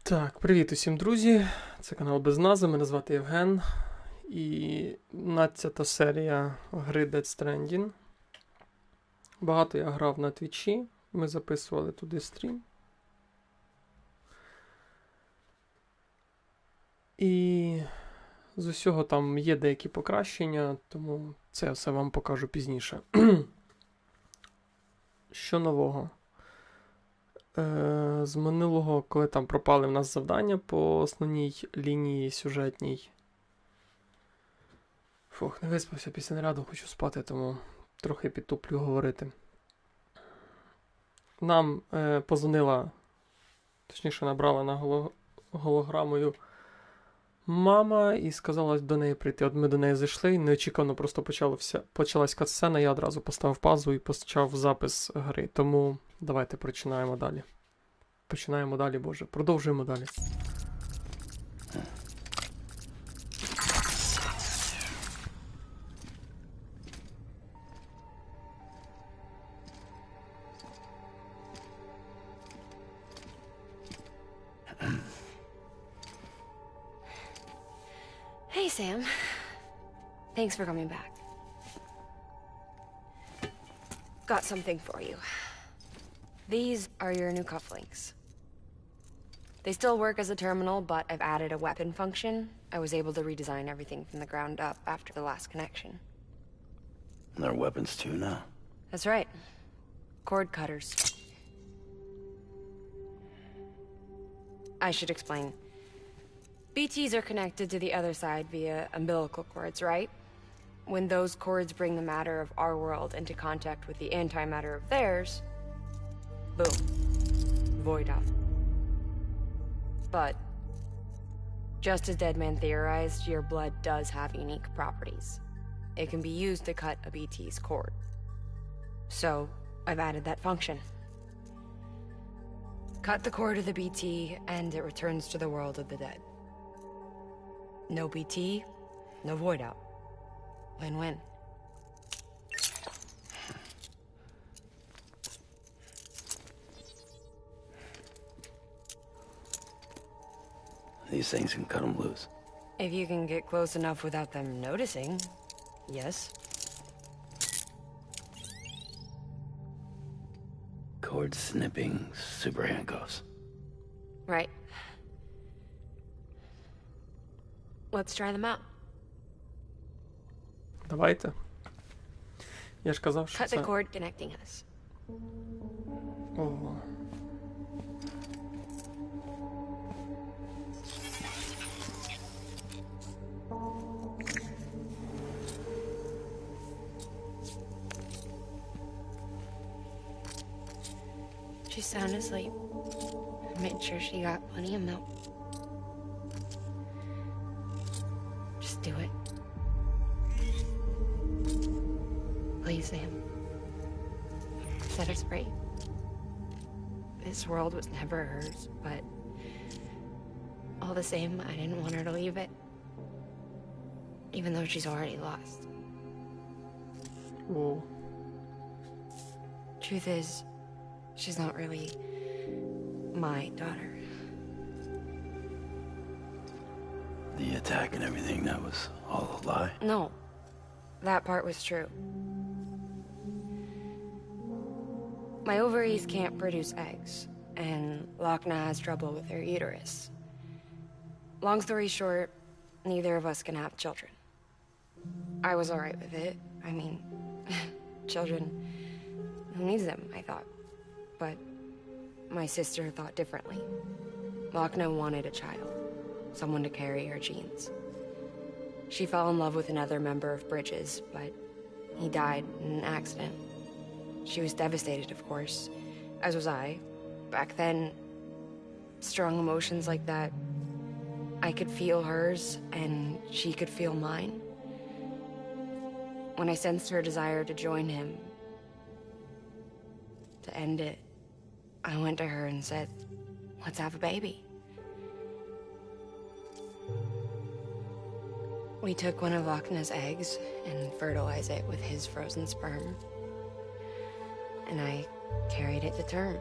Так, привіт усім, друзі! Це канал без назви, мене звати Євген. І 12-та серія гри Death Stranding. Багато я грав на твічі, ми записували туди стрім. І з усього там є деякі покращення, тому це все вам покажу пізніше. Що нового? З минулого, коли там пропали в нас завдання по основній лінії сюжетній. Фух, не виспався після наряду, хочу спати, тому трохи підтуплю говорити. Нам позвонила, точніше набрала на голограмою мама і сказала до неї прийти. От ми до неї зайшли, неочікувано просто почалась катсцена, я одразу поставив паузу і почав запис гри. Тому давайте починаємо далі. Продовжуємо далі. Hey, Sam. Thanks for coming back. Got something for you. These are your new cufflinks. They still work as a terminal, but I've added a weapon function. I was able to redesign everything from the ground up after the last connection. And they're weapons too now? That's right. Cord cutters. I should explain. BTs are connected to the other side via umbilical cords, right? When those cords bring the matter of our world into contact with the antimatter of theirs, boom. Void out. But, just as Deadman theorized, your blood does have unique properties. It can be used to cut a BT's cord. So, I've added that function. Cut the cord of the BT, and it returns to the world of the dead. No BT, no void out. Win-win. These things can cut them loose. If you can get close enough without them noticing, yes. Cord snipping super handcuffs. Right. Let's try them out. Давайте. Я ж казав, що Cut це... the cord connecting us. Ого. She's sound asleep. I made sure she got plenty of milk. Just do it. Please, Sam. Set her free. This world was never hers, but all the same, I didn't want her to leave it. Even though she's already lost. О. Truth is, she's not really my daughter. The attack and everything, that was all a lie? No, that part was true. My ovaries can't produce eggs, and Lochna has trouble with her uterus. Long story short, neither of us can have children. I was alright with it. I mean, children, who needs them, I thought. But my sister thought differently. Lochna wanted a child, someone to carry her genes. She fell in love with another member of Bridges, but he died in an accident. She was devastated, of course, as was I. Back then, strong emotions like that, I could feel hers, and she could feel mine. When I sensed her desire to join him, to end it, I went to her and said, let's have a baby. We took one of Lochna's eggs and fertilized it with his frozen sperm. And I carried it to term.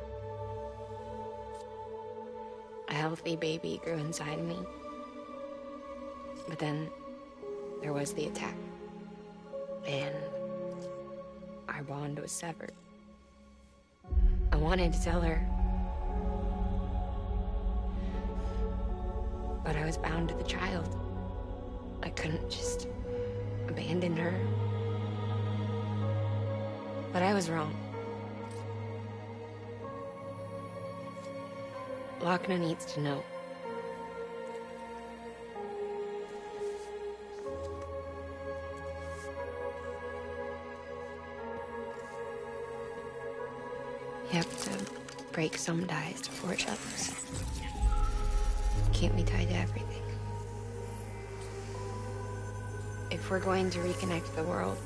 I healthy baby grew inside me. But then there was the attack. And our bond was severed. I wanted to tell her. But I was bound to the child. I couldn't just abandon her. But I was wrong. Lochna needs to know. You have to break some ties to forge others. Can't be tied to everything. If we're going to reconnect the world,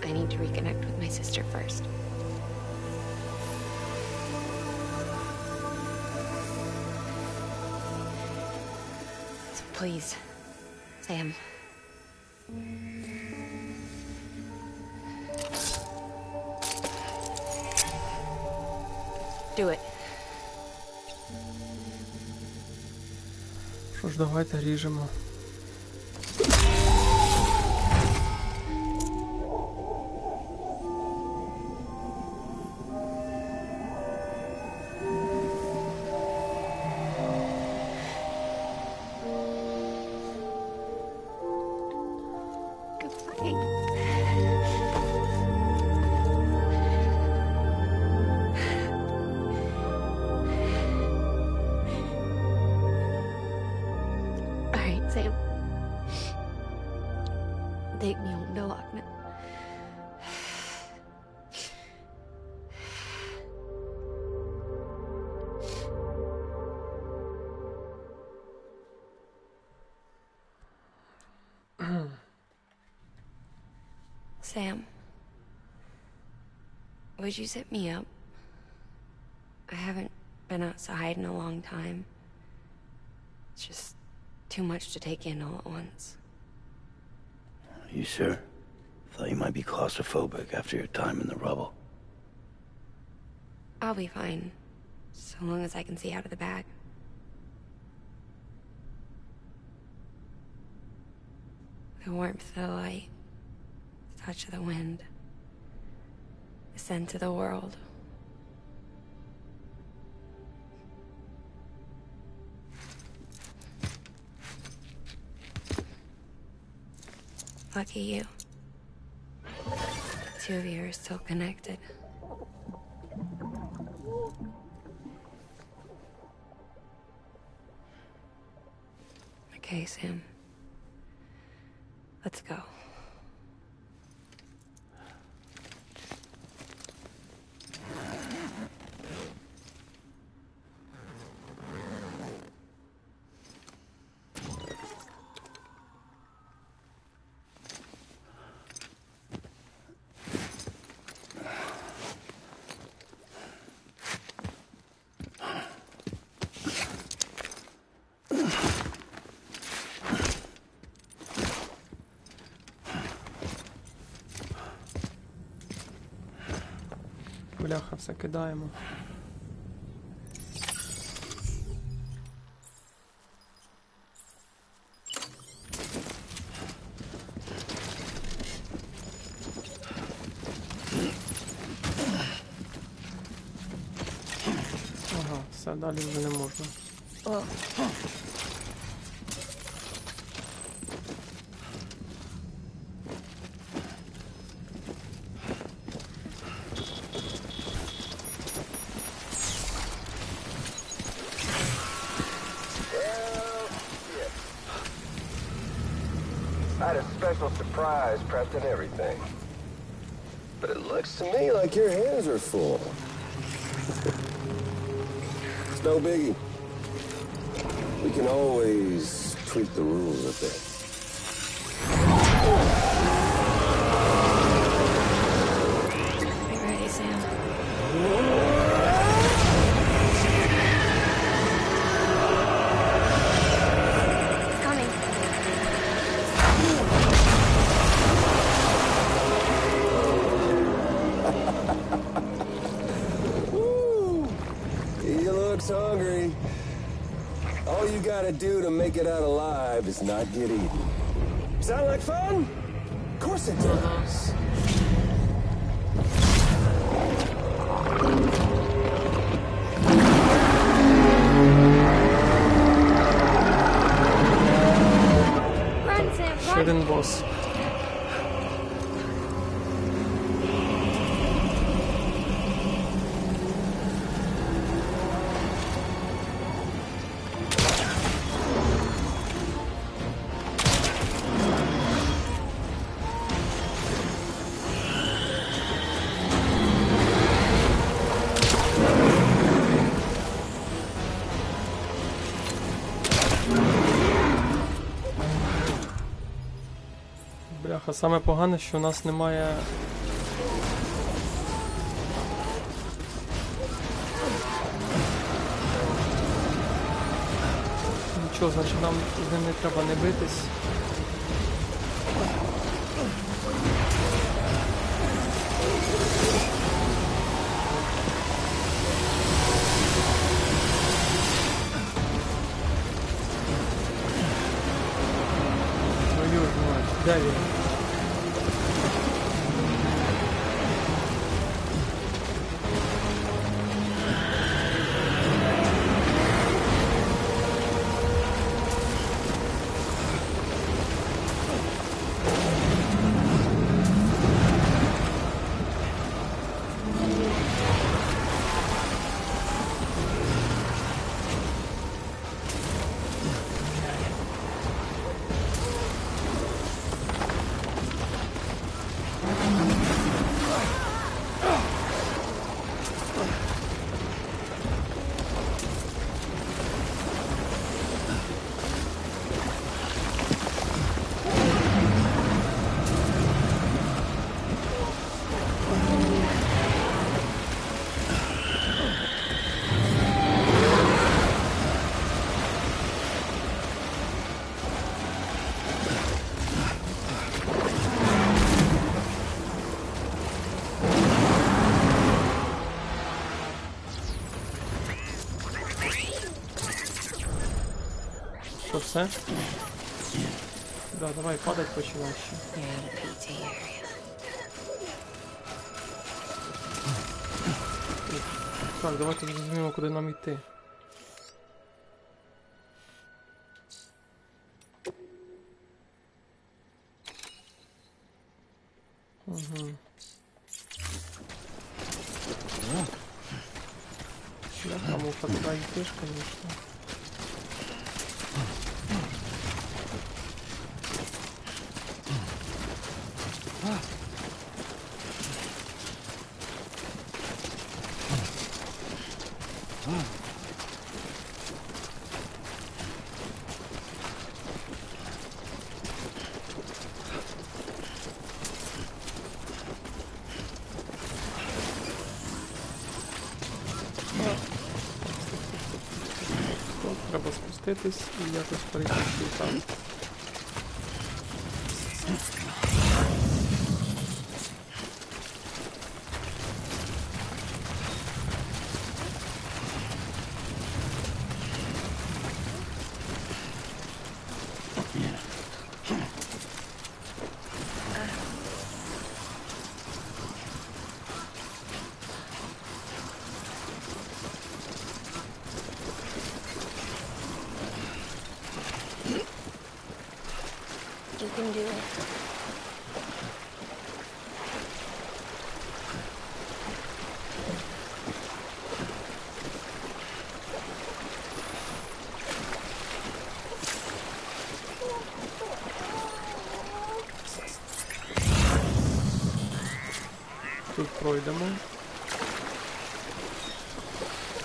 I need to reconnect with my sister first. So please, Sam. Do it. Що ж, давайте ріжемо. Sam. Take me home to Lochna. Sam, would you set me up? I haven't been outside in a long time. It's just too much to take in all at once. You sure? Thought you might be claustrophobic after your time in the rubble. I'll be fine, so long as I can see out of the bag. The warmth of the light, the touch of the wind, the scent of the world. Lucky you. The two of you are still connected. Okay, Sam. Let's go. Бляха, все кидаємо. Ага, все, далі вже не можна. I had a special surprise prepped and everything. But it looks to me like your hands are full. It's no biggie. We can always tweak the rules a bit. Get ready, Sam. It's coming. Woo! He looks hungry. All you gotta do to make it out alive is not get eaten. Sound like fun? Of course it does. Run, Один босс. Бляха, саме погане, що у нас немає... Нічого, значить нам з ним не треба не битись. Твою ж мать, де він? Що, все? Да, давай падать починай ще. Так, давайте зрозуміємо, куди нам йти. Угу. Бляха-муха, туди йдеш, конечно. Треба спуститись і якось перейти там. You can do it. Тут пройдемо.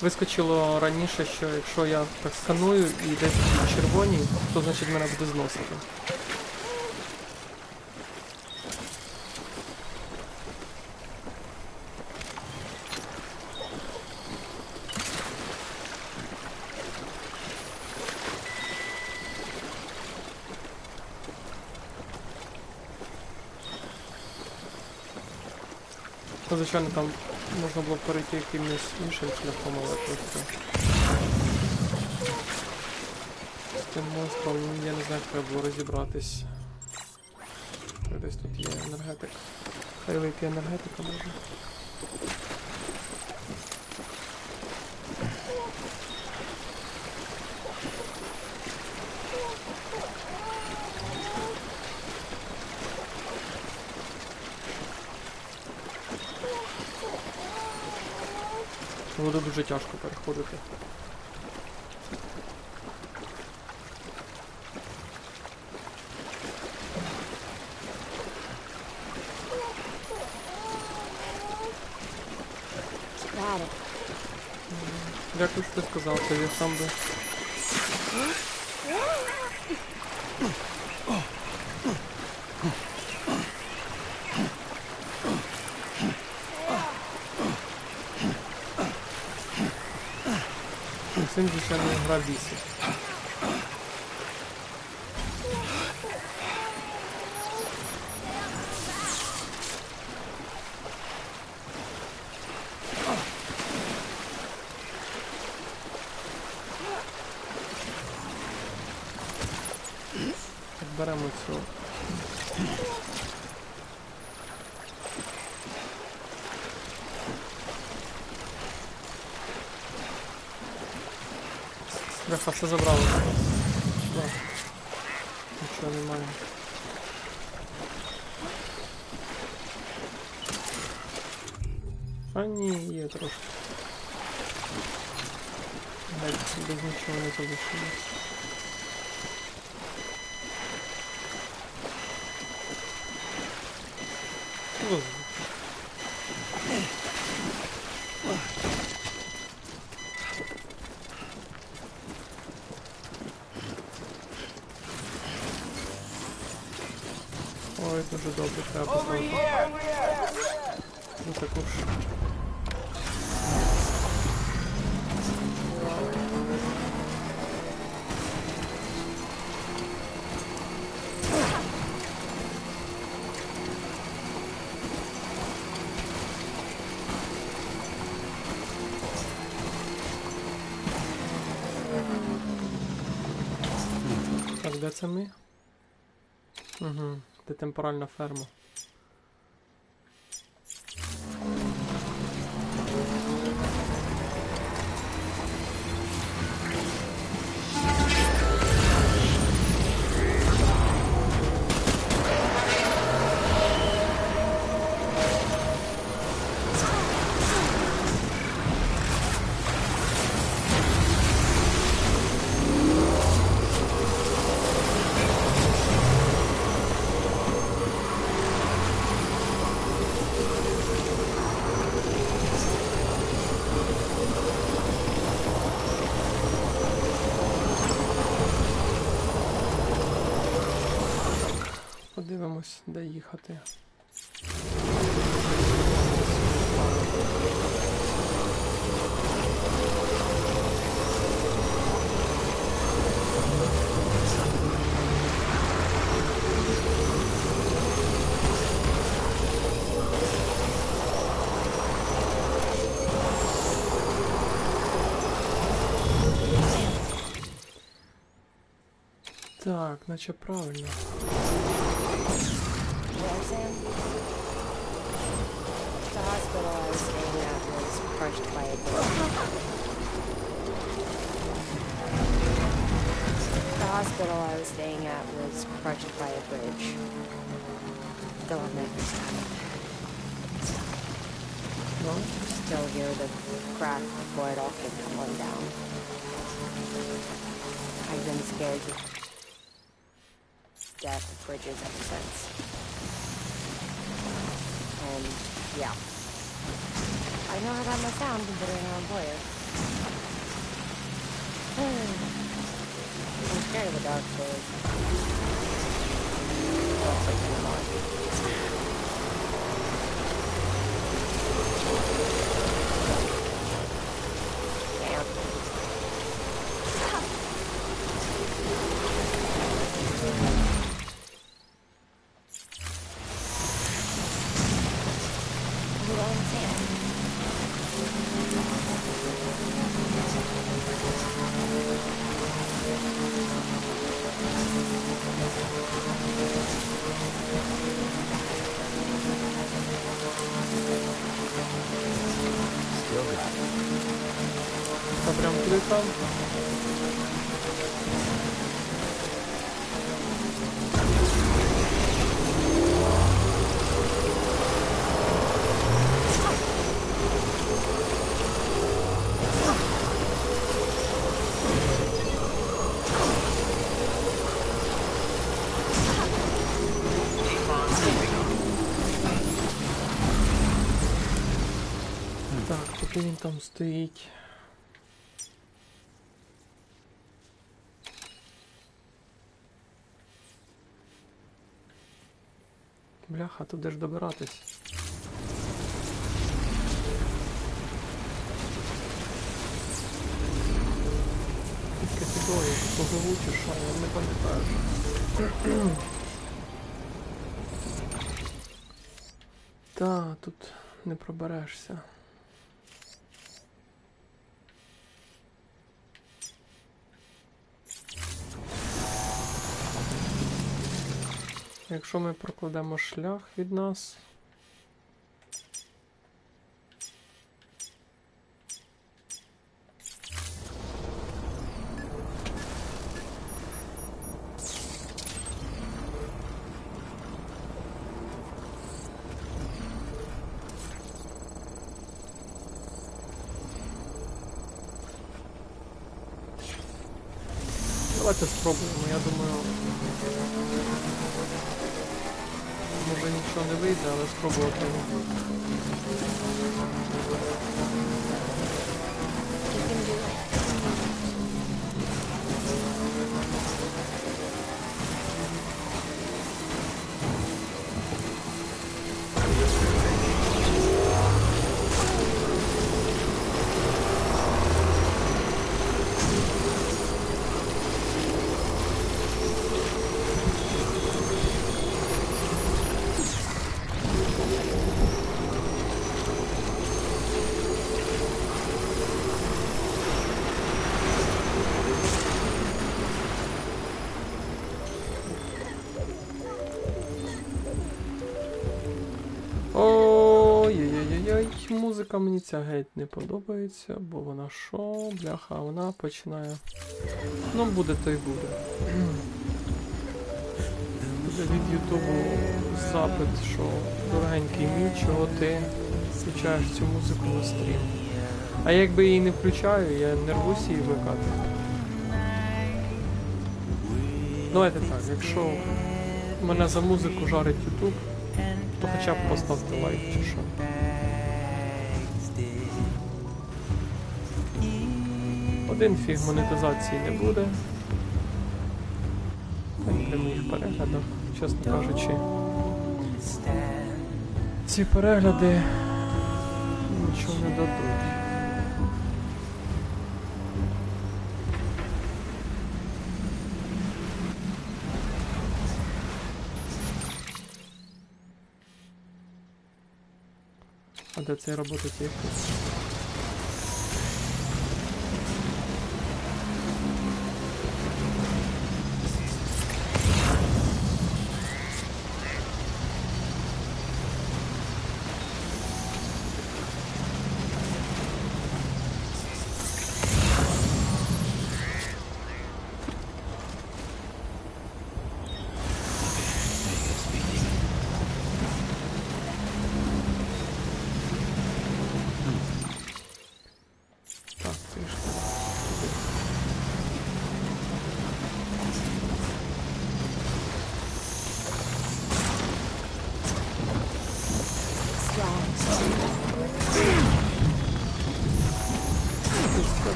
Вискочило раніше, що якщо я так сканую і десь червоні, то значить мене буде зносити. Ну, звичайно, там можна було перейти якимось іншим шляхом, але просто... тим монстром, я не знаю, як треба було розібратись. Десь тут є енергетик. Хай вип'є енергетика може. Буде дуже тяжко переходити. Дякую, що ти сказав, це я сам би. Цим, звичайно, гра бісить. Беремо цю. Бляха, все забрали. Да. Нічого немає. А ні, є трошки. Навіть без нічого не залишилось. Ой, дуже добре, треба поставити. Ну також. Так, де це ми? Угу, це темпоральна ферма. Подивимось, де їхати. Так, наче правильно. The hospital I was staying at was crushed by a bridge. The hospital I was staying at was crushed by a bridge. Still have nightmares about it. No? Still hear the crack before it all came tumbling down. I've been scared to death of bridges ever since. And yeah, I know how that must sound considering I'm a lawyer. I'm scared of the dark, so don't freak me out. Damn. You don't understand. екран. Так, поки він там стоїть. Бляха, туди ж добиратись. Тільки фідою, позову чи що, я не пам'ятаю. Та, тут не проберешся. Якщо ми прокладемо шлях від нас. Давайте спробуємо, я думаю, може нічого не вийде, але спробувати. Ой-ой-ой-ой, музика мені ця геть не подобається, бо вона що, бляха, вона починає. Ну, буде то й буде. Буде від Ютубу запит, що дорогенький мій, чого ти включаєш цю музику на стрім. А якби її не включаю, я не рвусь її вмикати. Давайте так, якщо мене за музику жарить Ютуб, то хоча б поставте лайк чи що. Один фіг монетизації не буде. При моїх переглядах, чесно кажучи, ці перегляди нічого не дадуть. А де цей робототехнік?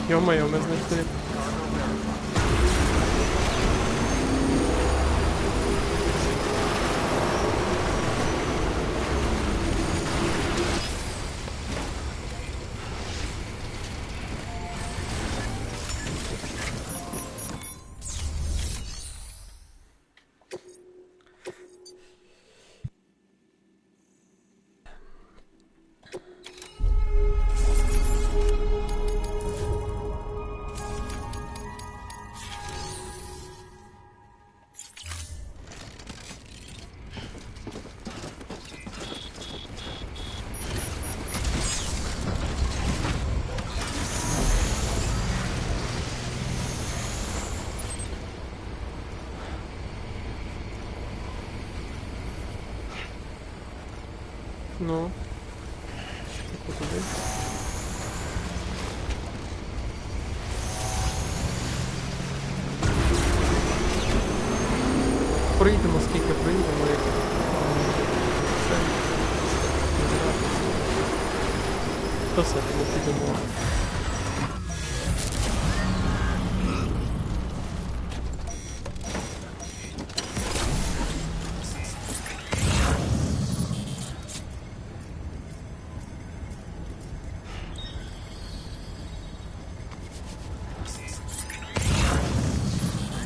Ё-моё, мы знайшли. Ну. Типу туди. Проїдемо, скільки проїдемо, як все. То все, тому підемо.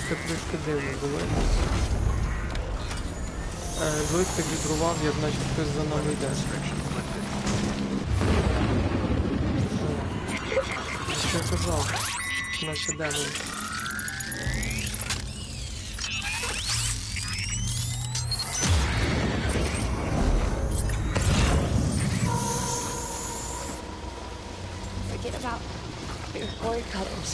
Це трішки дивно було. Джойстик вібрував, як наче хтось за нами йде. Що я казав? Наче демон. Forget about your board colors.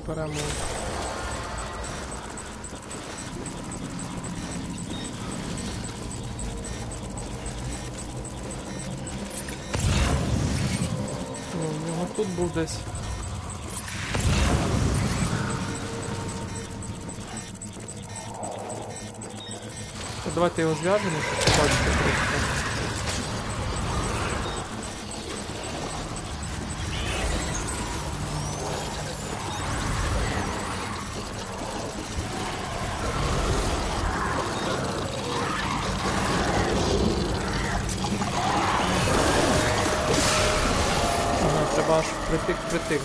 Беремо. Ну, у нього тут був десь. Давайте його зв'яжемо, щоб побачити просто. Аж притик до них.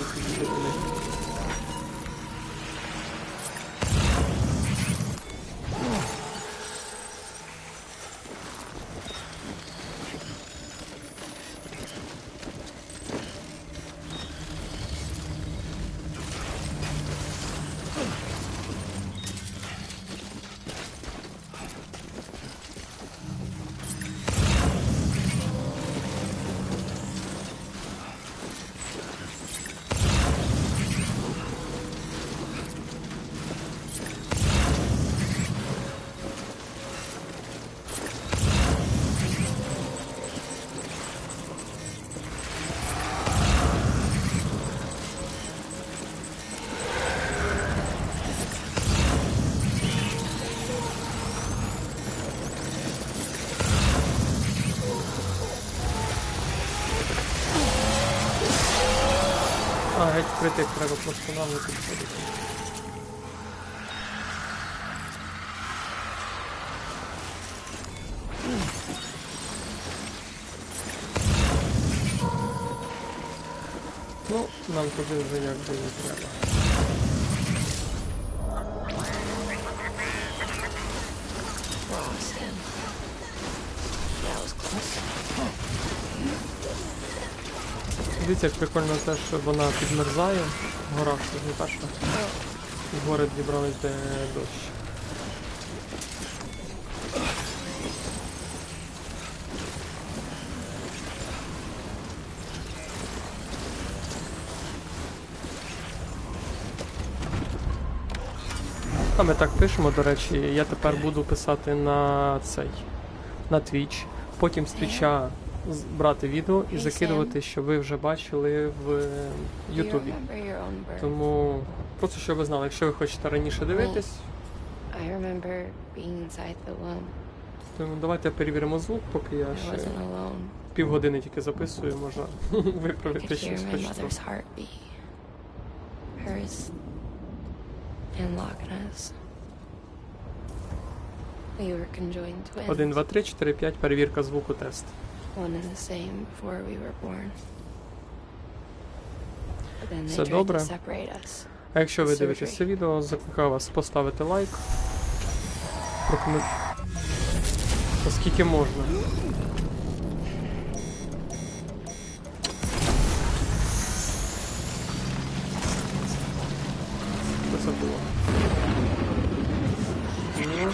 Геть притик треба просто навити. Ну, нам туди вже як би не треба. Дивіться, як прикольно те, що вона підмерзає в горах, це ж не та, що в гори дібрались, де дощ. А ми так пишемо, до речі, я тепер буду писати на Twitch, потім з Twitch'а брати відео і закидувати, що ви вже бачили в Ютубі. Тому просто щоб ви знали, якщо ви хочете раніше дивитись, тому давайте перевіримо звук, поки я ще півгодини тільки записую, можна виправити щось хоч трохи. 1, 2, 3, 4, 5, перевірка звуку, тест. Все добре. А якщо ви дивитесь це відео, закликаю вас поставити лайк, прокоментувати, оскільки можна. це було? Ну.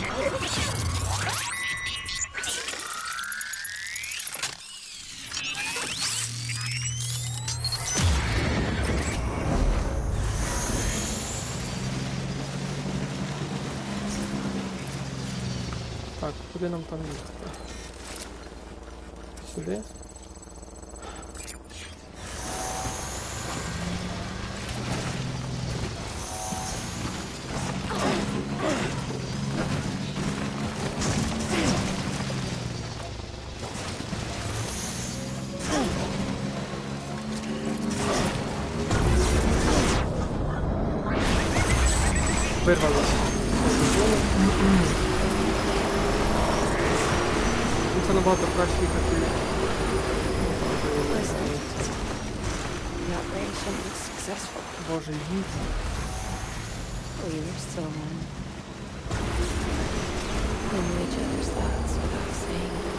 Так, куди нам там їхати? Сюди? Вирвалося. Це набагато краще їхати. Боже, їдь. We were still one. We knew each other's thoughts without saying it.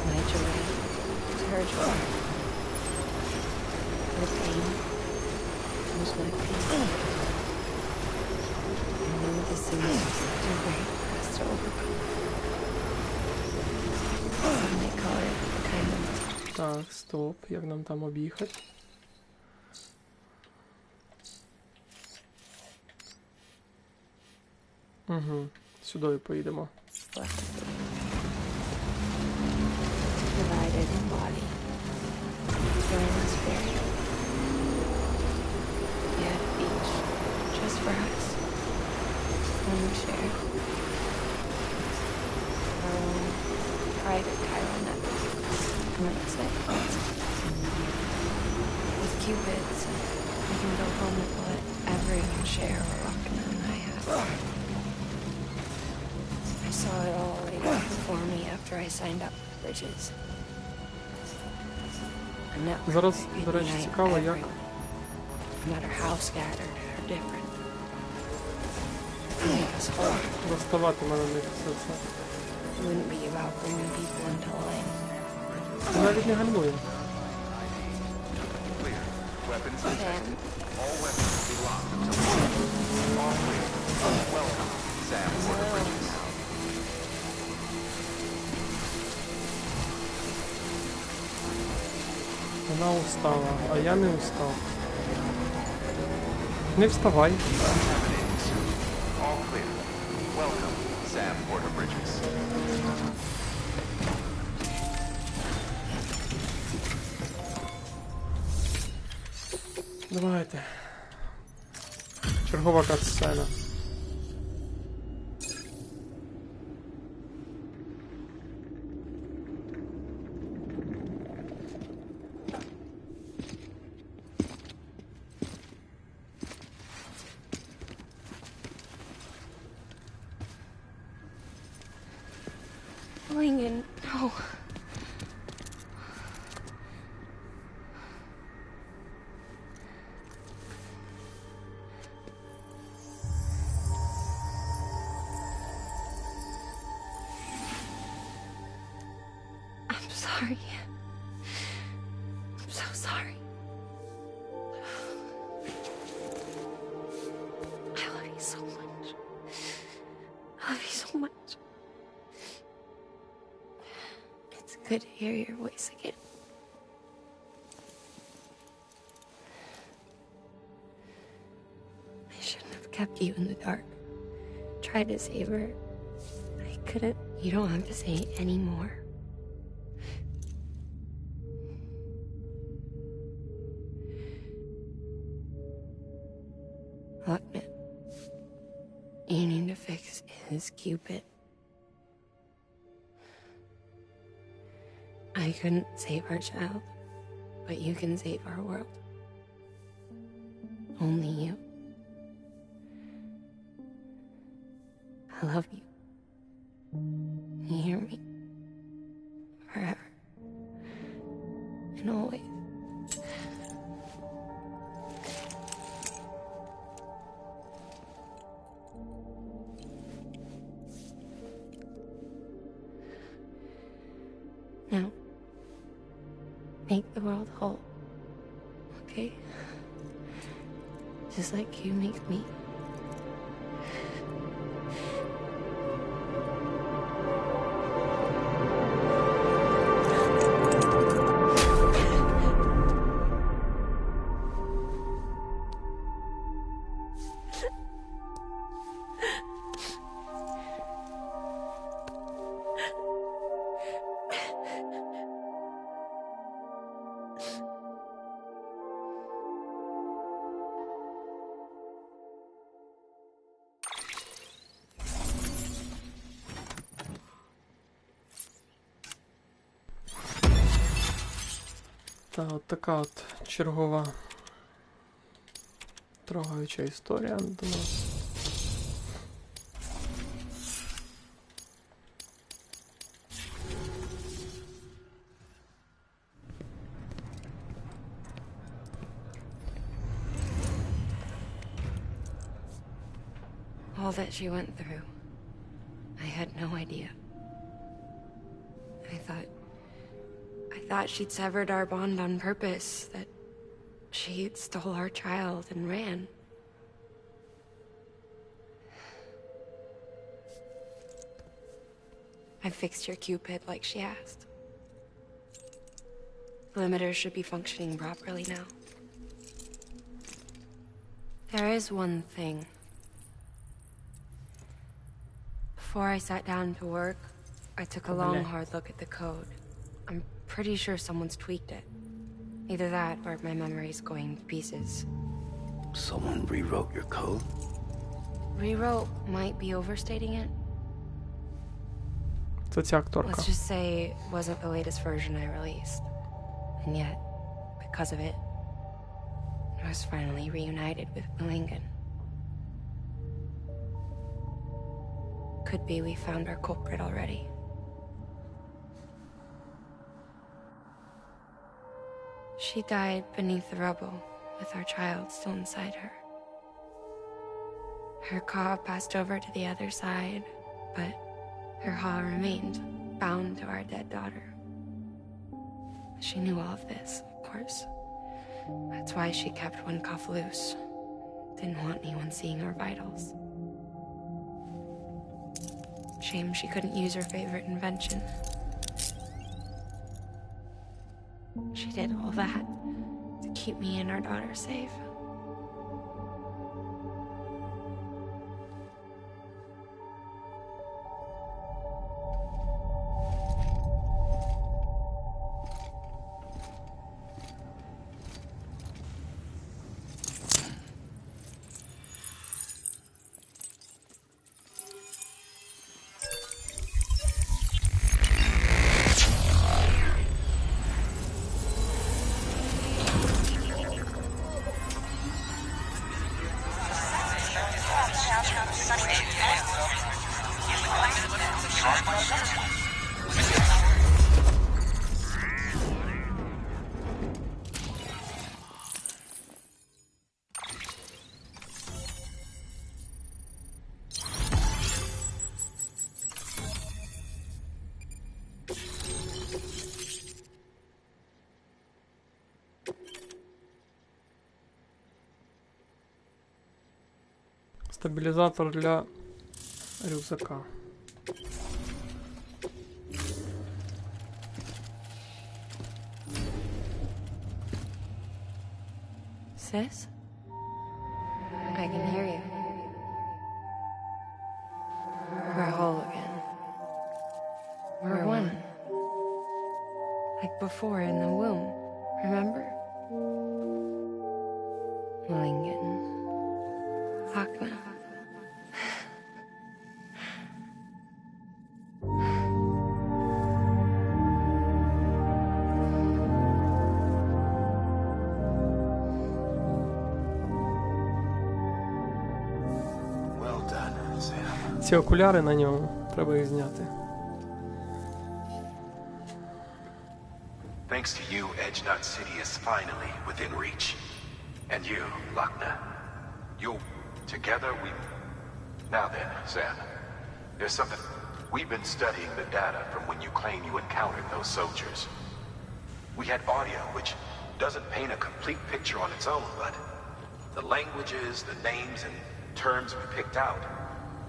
My joy was her joy. Her pain was my pain. I knew this was too great for us to overcome. Some may call it a kind of... Так, стоп, як нам там об'їхати? Угу, сюди поїдемо. Divided in body, soul and spirit. Yet each just for us. One we share. Our own private chiral network. Let's say. With cupids, we can go home with whatever you share or rockman I have. I saw it all laid out before me after I signed up for bridges. Зараз, до речі, цікаво, як... No matter how scattered or different. Розставати мене не все це. It wouldn't be about bringing people into line. Це навіть не гальмує. Sam. All weapons will be locked until all clear. Welcome, Sam, for the bridges. Вона устала, а я не устав. Не вставай. All clear. Welcome, Sam, for the bridges. Давайте. Чергова катсцена. Lincoln, no. I'm sorry. I'm so sorry. I love you so much. I love you so much. It's good to hear your voice again. I shouldn't have kept you in the dark. Tried to save her. I couldn't. You don't have to say any more. Look, man. You need to fix his Cupid. I couldn't save our child, but you can save our world. Only you. I love you. You hear me? Forever. And always. Now, make the world whole, okay? just like you make me. Та от така от чергова трогаюча історія до нас. All that she went through, I had no idea. I thought she'd severed our bond on purpose, that she stole our child and ran. I fixed your Cupid like she asked. The limiters should be functioning properly now. There is one thing. Before I sat down to work, I took a long, hard look at the code. I'm pretty sure someone's tweaked it. Either that, or my memory's going to pieces. Someone rewrote your code? Rewrote might be overstating it. Це ця акторка. Let's just say it wasn't the latest version I released. And yet, because of it, I was finally reunited with Malingen. Could be we found our culprit already. She died beneath the rubble, with our child still inside her. Her caw passed over to the other side, but her haw remained, bound to our dead daughter. She knew all of this, of course. That's why she kept one cuff loose. Didn't want anyone seeing her vitals. Shame she couldn't use her favorite invention. She did all that to keep me and our daughter safe. Стабілізатор для рюкзака. Sis? I can hear you. We're whole again. We're one. Like before in the womb, remember? Malingen. Lochna. Well done, Sam. Ці окуляри на ньому, треба їх зняти. Thanks to you, Edgenut City is finally within reach. And you, Lochna. Together, Now then, Sam. There's something... We've been studying the data from when you claim you encountered those soldiers. We had audio, which doesn't paint a complete picture on its own, but The languages, the names and terms we picked out,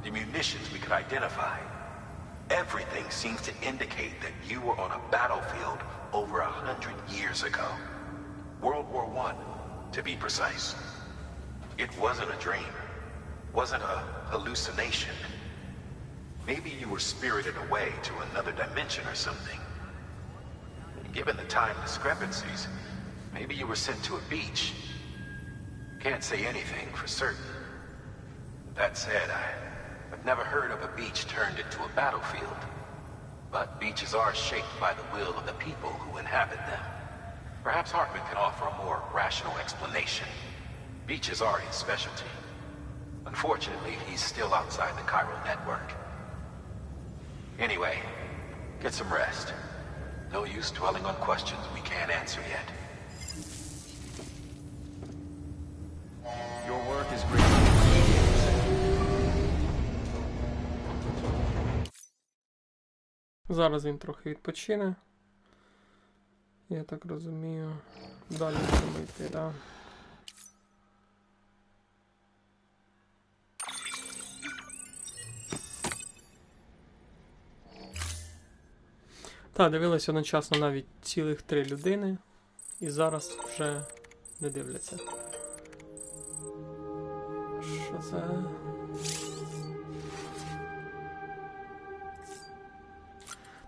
the munitions we could identify. Everything seems to indicate that you were on a battlefield over 100 years ago. World War I, to be precise. It wasn't a dream. Wasn't a hallucination. Maybe you were spirited away to another dimension or something. Given the time discrepancies, maybe you were sent to a beach. Can't say anything for certain. That said, I've never heard of a beach turned into a battlefield. But beaches are shaped by the will of the people who inhabit them. Perhaps Hartman can offer a more rational explanation. Beaches are his specialty. Unfortunately, he's still outside the chiral network. Anyway, get some rest. No use dwelling on questions we can't answer yet. Your work is great. Зараз він трохи відпочине. Я так розумію. Далі будемо йти, да. Так, дивилися одночасно навіть цілих 3 людини. І зараз вже не дивляться. Що це?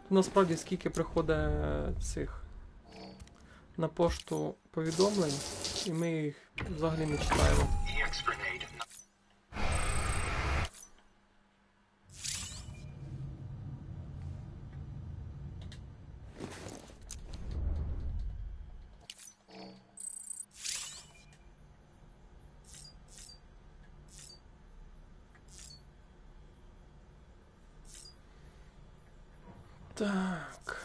Насправді, скільки приходить цих на пошту повідомлень, і ми їх взагалі не читаємо. Так.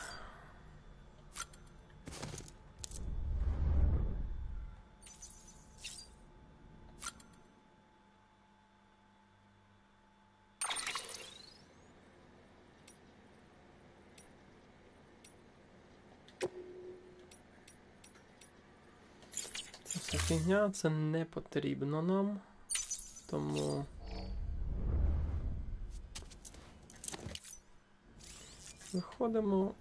Це вся фігня, це не потрібно нам, тому... Виходимо.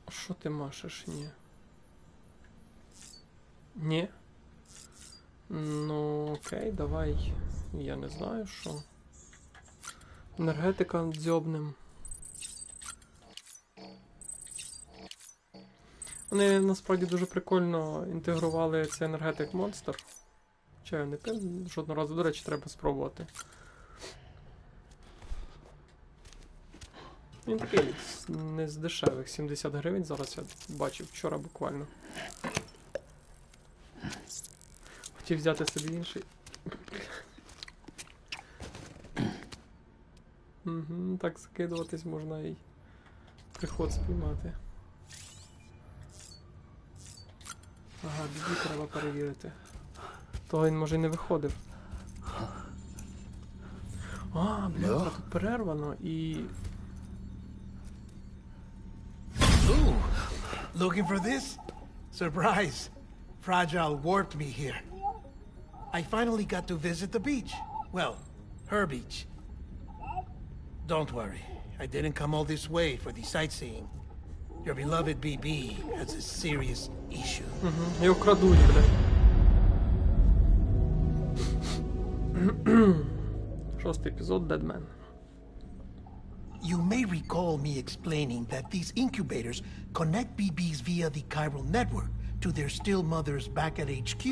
Що ти машеш? Ні. Ні? Ну, окей, давай. Я не знаю, що. Енергетика дзьобнем. Вони насправді дуже прикольно інтегрували цей енергетик монстр. Хоча я не пив жодного разу, до речі, треба спробувати. Він такий не з дешевих, 70 гривень, зараз я бачив вчора буквально. Хотів взяти собі інший. Угу, так закидуватись можна і приход спіймати. Ага, бібі треба перевірити. Того він може й не виходив. А, бля, тут перервано і... Ooh, looking for this? Surprise. Fragile warped me here. I finally got to visit the beach. Well, her beach. Don't worry. I didn't come all this way for the sightseeing. Your beloved BB has a serious issue. Його крадуть, блядь. 6-й епізод, Dead Man. You may recall me explaining that these incubators connect BBs via the chiral network to their still mothers back at HQ.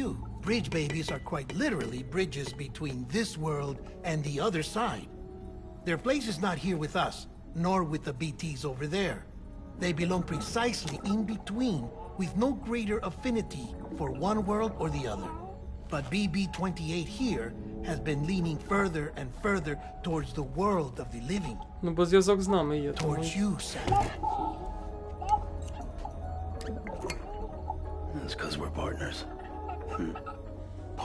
Bridge babies are quite literally bridges between this world and the other side. Their place is not here with us, nor with the BTs over there. They belong precisely in between, with no greater affinity for one world or the other. But BB-28 here has been leaning further and further towards the world of the living. Ну, бо зв'язок з нами є. Towards you, Sam. It's because we're partners.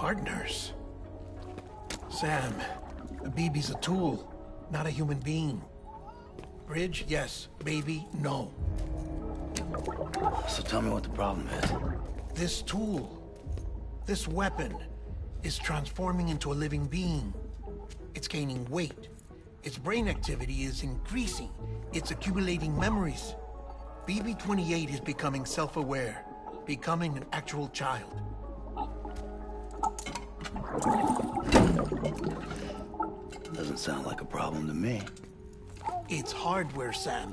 Partners? Sam, BB's a tool, not a human being. Bridge, yes. Baby, no. So tell me what the problem is. This tool, This weapon is transforming into a living being. It's gaining weight. Its brain activity is increasing. It's accumulating memories. BB-28 is becoming self-aware, becoming an actual child. Doesn't sound like a problem to me. It's hardware, Sam.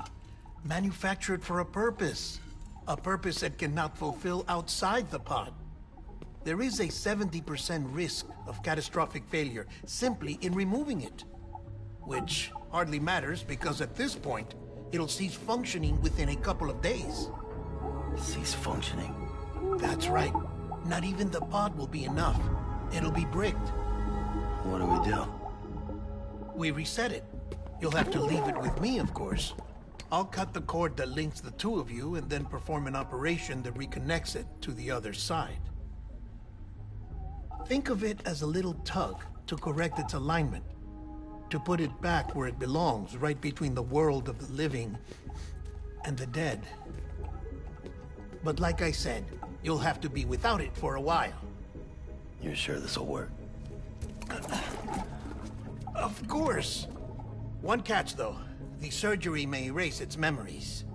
Manufactured for a purpose. A purpose that cannot fulfill outside the pod. There is a 70% risk of catastrophic failure simply in removing it. Which hardly matters because at this point, it'll cease functioning within a couple of days. Cease functioning? That's right. Not even the pod will be enough. It'll be bricked. What do we do? We reset it. You'll have to leave it with me, of course. I'll cut the cord that links the two of you and then perform an operation that reconnects it to the other side. Think of it as a little tug to correct its alignment, to put it back where it belongs, right between the world of the living and the dead. But like I said, you'll have to be without it for a while. You're sure this'll work? Of course. One catch, though. The surgery may erase its memories.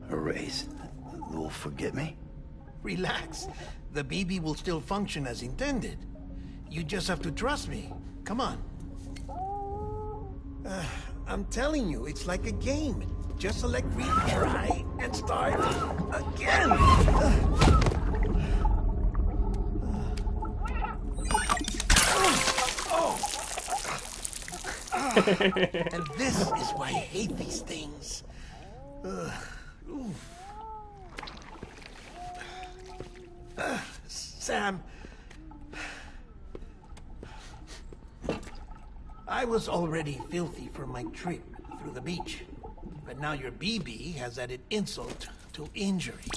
Erase? Will forget me? Relax. The BB will still function as intended. You just have to trust me. Come on. I'm telling you, it's like a game. Just select retry and start again. And this is why I hate these things. Sam, I was already filthy from my trip through the beach, but now your BB has added insult to injury.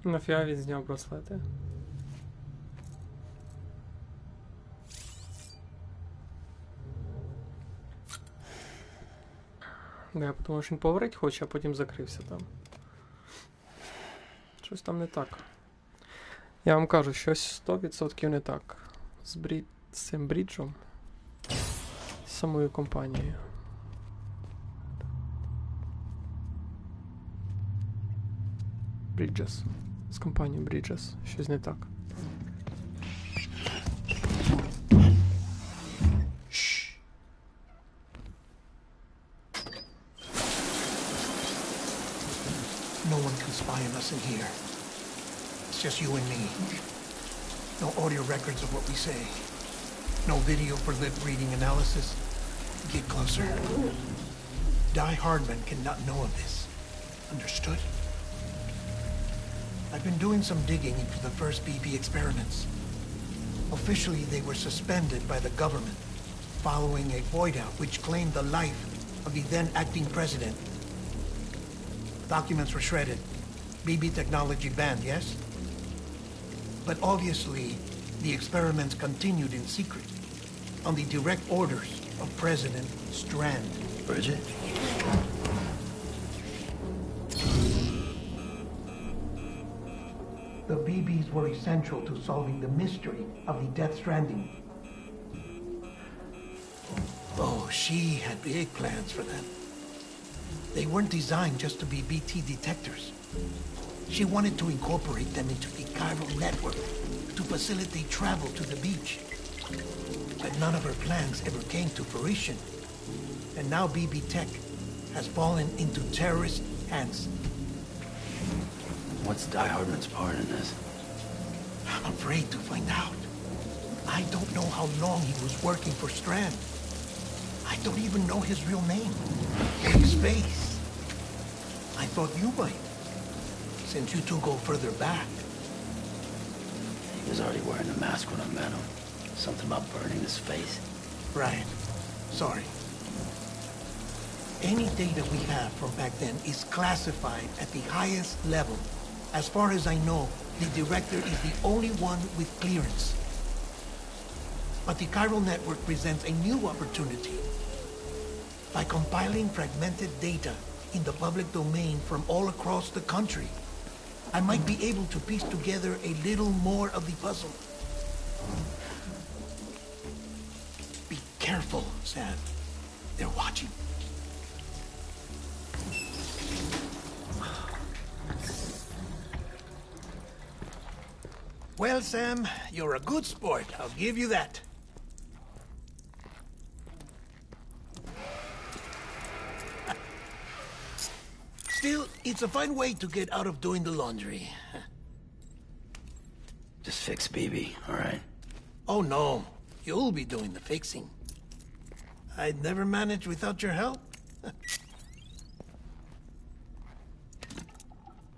Нафіга він зняв браслети? Да, я подумав, що він поговорити хоче, а потім закрився там. Щось там не так. Я вам кажу, щось 100% не так. З цим бріджем. З самою компанією. Bridges. З компанією Bridges. Щось не так. Шшш. No one can spy on us in here. It's just you and me. No audio records of what we say. No video for lip-reading analysis. Get closer. Die Hardman cannot know of this. Understood? I've been doing some digging into the first BB experiments. Officially, they were suspended by the government following a void-out which claimed the life of the then-acting president. Documents were shredded. BB technology banned, yes? But obviously, the experiments continued in secret, on the direct orders of President Strand. Bridget? The BBs were essential to solving the mystery of the Death Stranding. Oh, she had big plans for them. They weren't designed just to be BT detectors. She wanted to incorporate them into the chiral network to facilitate travel to the beach. But none of her plans ever came to fruition. And now BB Tech has fallen into terrorist hands. What's Die Hardman's part in this? I'm afraid to find out. I don't know how long he was working for Strand. I don't even know his real name or his face. I thought you might, since you two go further back. He was already wearing the mask when I met him. Something about burning his face. Right. Sorry. Any data we have from back then is classified at the highest level. As far as I know, the director is the only one with clearance. But the chiral network presents a new opportunity. By compiling fragmented data in the public domain from all across the country, I might be able to piece together a little more of the puzzle. Be careful, Sam. They're watching. Well, Sam, you're a good sport. I'll give you that. Still, it's a fine way to get out of doing the laundry. Just fix BB, all right? Oh, no. You'll be doing the fixing. I'd never manage without your help.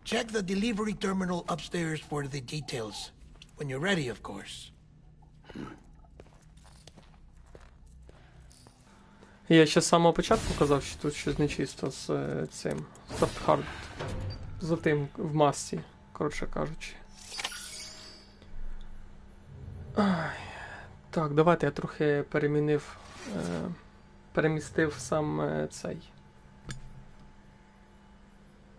Check the delivery terminal upstairs for the details. When you're ready, of course. Я ще з самого початку казав, що тут щось нечисто з цим софтхард. За тим в масці, коротше кажучи. Ай. Так, давайте я трохи перемістив сам цей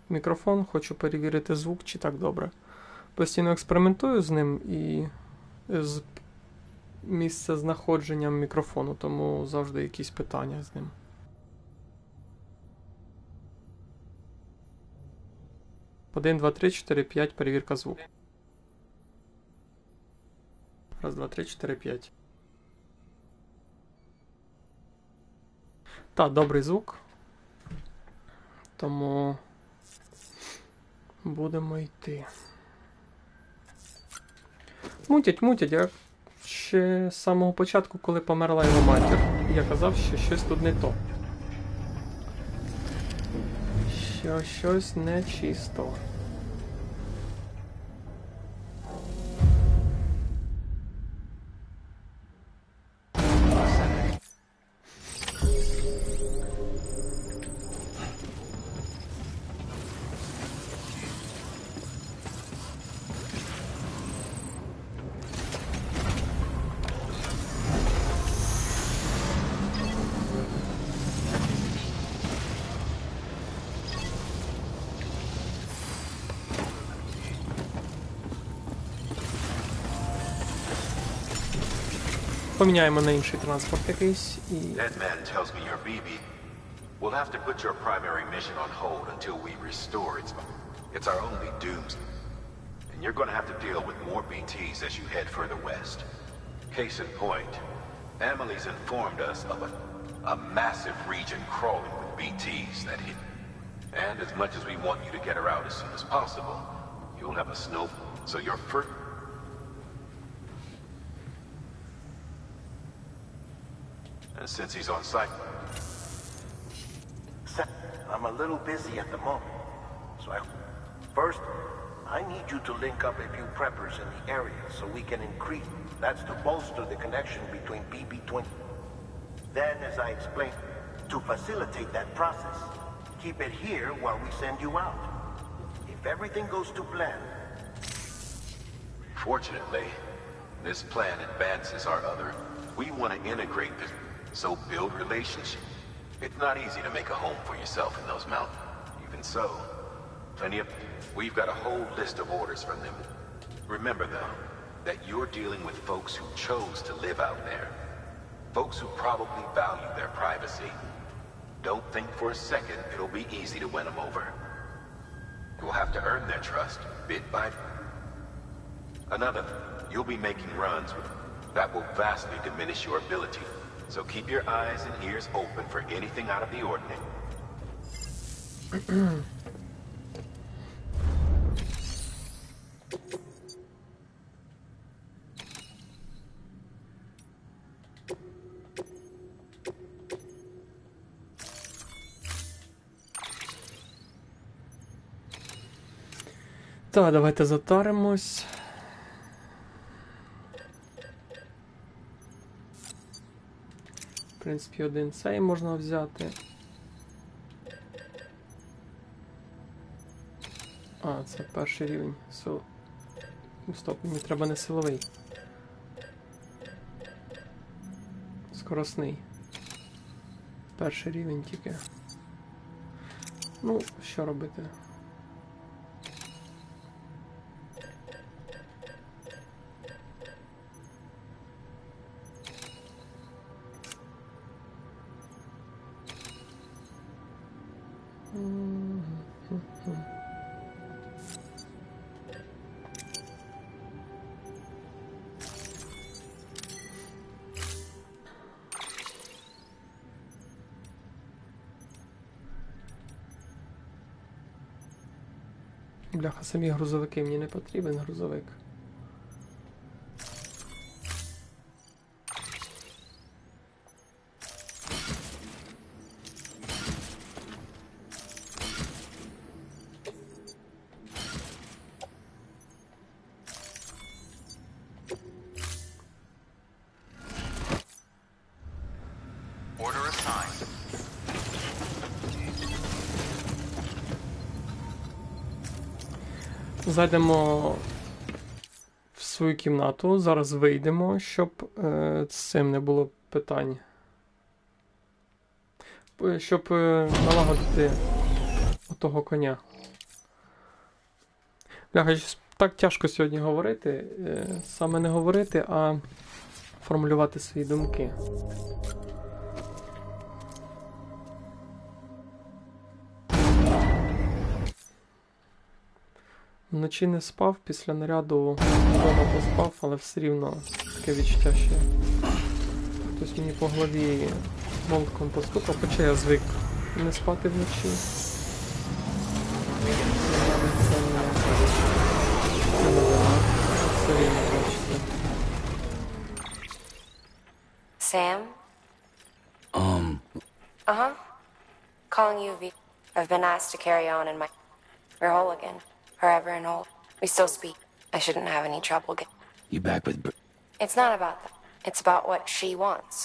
мікрофон. Хочу перевірити звук, чи так добре. Постійно експериментую з ним і з місце знаходженням мікрофону, тому завжди якісь питання з ним. Один, два, три, 4, 5, перевірка звуку. Раз, два, три, 4, 5. Так, добрий звук. Тому будемо йти. Мутять. Я ще з самого початку, коли померла його матір, я казав, що щось тут не то. Що щось нечисто. Поміняємо на інший транспорт якийсь і... That man tells me you're BB. We'll have to put your primary mission on hold until we restore its... It's our only dooms. And you're gonna have to deal with more BTs as you head further west. Case in point, Emily's informed us of a massive region crawling with BTs that hit. And as much as we want you to get her out as soon as possible, you'll have a snow... So your first... And since he's on site... I'm a little busy at the moment, so first, I need you to link up a few preppers in the area so we can increase. That's to bolster the connection between BB-20. Then, as I explained, to facilitate that process, keep it here while we send you out. If everything goes to plan... Fortunately, this plan advances our other... We want to integrate this... So build relationships. It's not easy to make a home for yourself in those mountains. Even so, plenty of... We've got a whole list of orders from them. Remember, though, that you're dealing with folks who chose to live out there. Folks who probably value their privacy. Don't think for a second it'll be easy to win them over. You'll have to earn their trust, bit by bit. Another, you'll be making runs with... That will vastly diminish your ability. So keep your eyes and ears open for anything out of the ordinary. Так, давайте затаримось. принципі, один цей можна взяти. А, це перший рівень. Стоп, мені треба не силовий. Скоросний. Перший рівень тільки. Ну, що робити? Бляха, самі грузовики, мені не потрібен грузовик. Order assigned. Зайдемо в свою кімнату, зараз вийдемо, щоб з цим не було питань. Щоб налагодити отого коня. Бляха, так тяжко сьогодні говорити. Саме не говорити, а формулювати свої думки. Вночі не спав, після наряду вдома поспав, але все рівно таке відчуття, що хтось мені по голові молотком постукав, хоча я звик не спати вночі. Це новина. Все рівно бачите. Sam? Uh-huh. Calling you V. I've been asked to carry on in my... We're whole again. Forever and whole. We still speak. I shouldn't have any trouble getting... You back with It's not about that. It's about what she wants.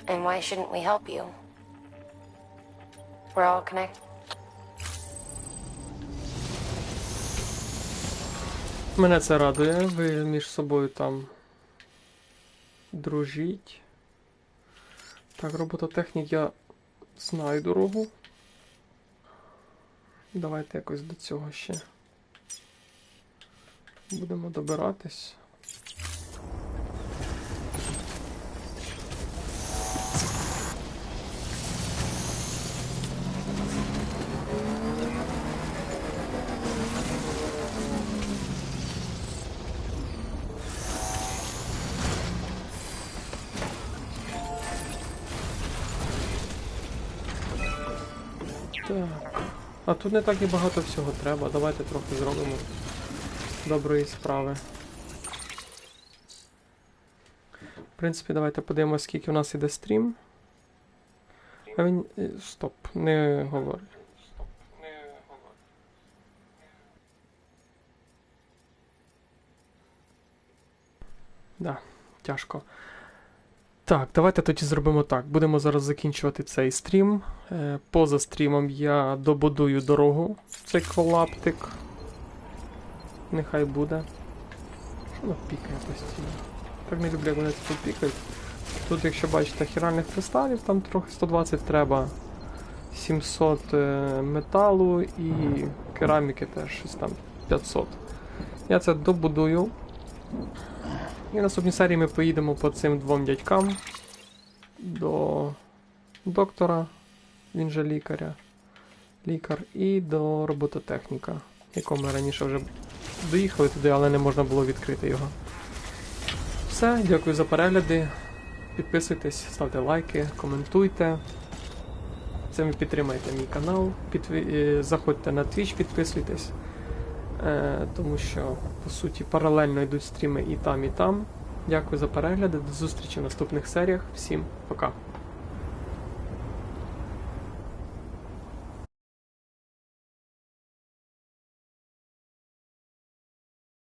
And why shouldn't we help you? We're all connected. Мене це радує, ви між собою там дружіть. Так, робототехнік, я знаю дорогу. Давайте якось до цього ще будемо добиратись. Так. А тут не так і багато всього треба. Давайте трохи зробимо доброї справи. В принципі, давайте подивимося, скільки у нас іде стрім. А він... Стоп, не говорю. Да, тяжко. Так, давайте тоді зробимо так. Будемо зараз закінчувати цей стрім. Поза стрімом я добудую дорогу в цей колаптик. Нехай буде. Що воно пікає постійно? Так не люблю, як вони тут пікають. Тут, якщо бачите, хіральних кристалів, там трохи 120 треба. 700 металу і кераміки теж щось там 500. Я це добудую. І в наступній серії ми поїдемо по цим двом дядькам до доктора, він же лікар, і до робототехніка, якого ми раніше вже доїхали туди, але не можна було відкрити його. Все, дякую за перегляди, підписуйтесь, ставте лайки, коментуйте. Цим ви підтримаєте мій канал, заходьте на Twitch, підписуйтесь. Тому що, по суті, паралельно йдуть стріми і там, і там. Дякую за перегляди, до зустрічі в наступних серіях. Всім пока!